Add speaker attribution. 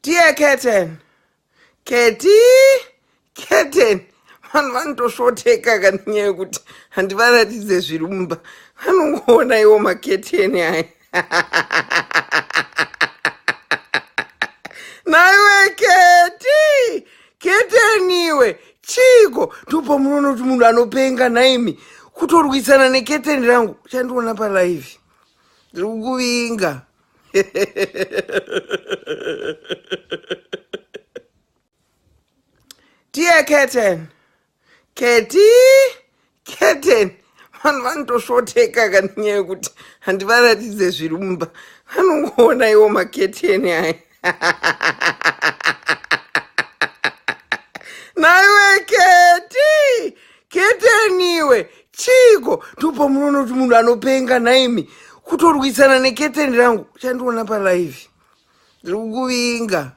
Speaker 1: Dear Keten, Keten, vanotosvoteka kanyaya yekuti handivaratidze zvirumba vanongoona iwo maketeni aya. Naiwe keteni iwe chiko tupo munoona kuti munhu anopenga naimi kutorwisana neketeni rangu chandiona palive ndiri kukuvinga. Dear Keten, vanhu vanotosvoteka kanyaya yekuti handivaratidze zvirumba vanongoona iwo maketeni aya. Naiwe keteni iwe chiko tupo munoona kuti munhu anopenga naimi kutorwisana neketeni rangu chandiona palive ndiri kukuvinga.